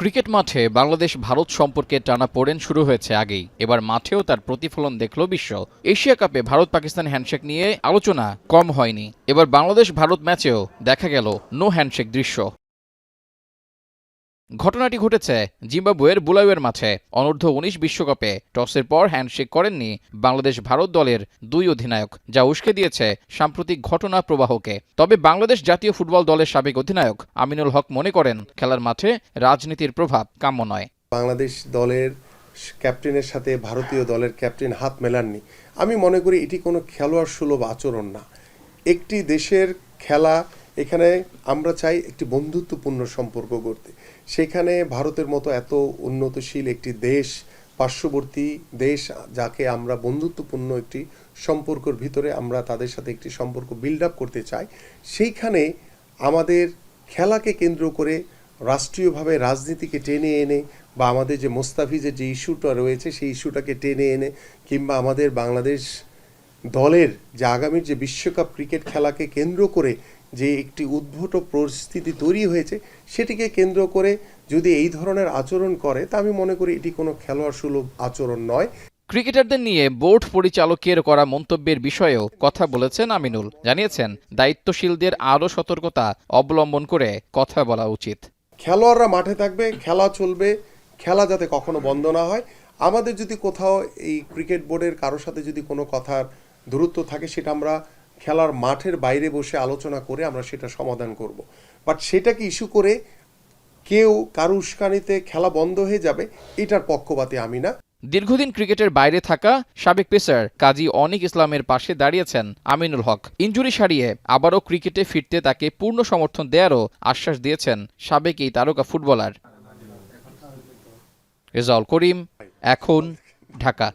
Cricket মাঠে বাংলাদেশ ভারত সম্পর্কে টানাপোড়েন শুরু হয়েছে আগেই। এবার মাঠেও তার প্রতিফলন দেখল বিশ্ব। এশিয়া কাপে ভারত পাকিস্তান হ্যান্ডশেক নিয়ে আলোচনা কম হয়নি। এবার বাংলাদেশ ভারত ম্যাচেও দেখা গেল নো হ্যান্ডশেক দৃশ্য। ঘটনাটি ঘটেছে জিম্বাবুয়ের বুলাওয়ের মাঠে। অনূর্ধ্ব-19 বিশ্বকাপে টসের পর হ্যান্ডশেক করেননি বাংলাদেশ ভারত দলের দুই অধিনায়ক, যা উস্কে দিয়েছে সাম্প্রতিক ঘটনা প্রবাহকে। তবে বাংলাদেশ জাতীয় ফুটবল দলের সাবেক অধিনায়ক আমিনুল হক মনে করেন, খেলার মাঠে রাজনীতির প্রভাব কাম্য নয়। বাংলাদেশ দলের ক্যাপ্টেনের সাথে ভারতীয় দলের ক্যাপ্টেন হাত মেলাননি। আমি মনে করি এটি কোনো খেলোয়াড় সুলভ আচরণ না। একটি দেশের খেলা, এখানে আমরা চাই একটি বন্ধুত্বপূর্ণ সম্পর্ক গড়তে। সেখানে ভারতের মতো এত উন্নতশীল একটি দেশ, পার্শ্ববর্তী দেশ, যাকে আমরা বন্ধুত্বপূর্ণ একটি সম্পর্কের ভিতরে আমরা তাদের সাথে একটি সম্পর্ক বিল্ড আপ করতে চাই, সেইখানে আমাদের খেলাকে কেন্দ্র করে রাষ্ট্রীয়ভাবে রাজনীতিকে টেনে এনে বা আমাদের যে মোস্তাফিজের যে ইস্যুটা রয়েছে সেই ইস্যুটাকে টেনে এনে, কিংবা আমাদের বাংলাদেশ দলের যে আগামীর যে বিশ্বকাপ ক্রিকেট খেলাকে কেন্দ্র করে যে একটি উদ্ভট পরিস্থিতি তৈরি হয়েছে, সেটিকে কেন্দ্র করে যদি এই ধরনের আচরণ করে, তা আমি মনে করি এটি কোনো খেলোয়াড় সুলভ আচরণ নয়। ক্রিকেটারদের নিয়ে বোর্ড পরিচালকের করা মন্তব্যের বিষয়েও কথা বলেছেন আমিনুল। জানিয়েছেন, দায়িত্বশীলদের আরও সতর্কতা অবলম্বন করে কথা বলা উচিত। খেলোয়াড়রা মাঠে থাকবে, খেলা চলবে, খেলা যাতে কখনো বন্ধ না হয়। আমাদের যদি কোথাও এই ক্রিকেট বোর্ডের কারোর সাথে যদি কোনো কথার দূরত্ব থাকে, সেটা আমরা খেলার মাঠের বাইরে বসে আলোচনা করে আমরা সেটা সমাধান করব। বাট সেটাকে ইস্যু করে কেউ কারো উস্কানিতে খেলা বন্ধ হয়ে যাবে, এটার পক্ষপাতী আমি না। দীর্ঘদিন ক্রিকেটের বাইরে থাকা সাবেক পেসার কাজী অনিক ইসলামের পাশে দাঁড়িয়েছেন আমিনুল হক। ইনজুরি সারিয়ে আবারও ক্রিকেটে ফিরতে তাকে পূর্ণ সমর্থন দেওয়ারও আশ্বাস দিয়েছেন সাবেক এই তারকা ফুটবলার। রেজাউল করিম, এখন, ঢাকা।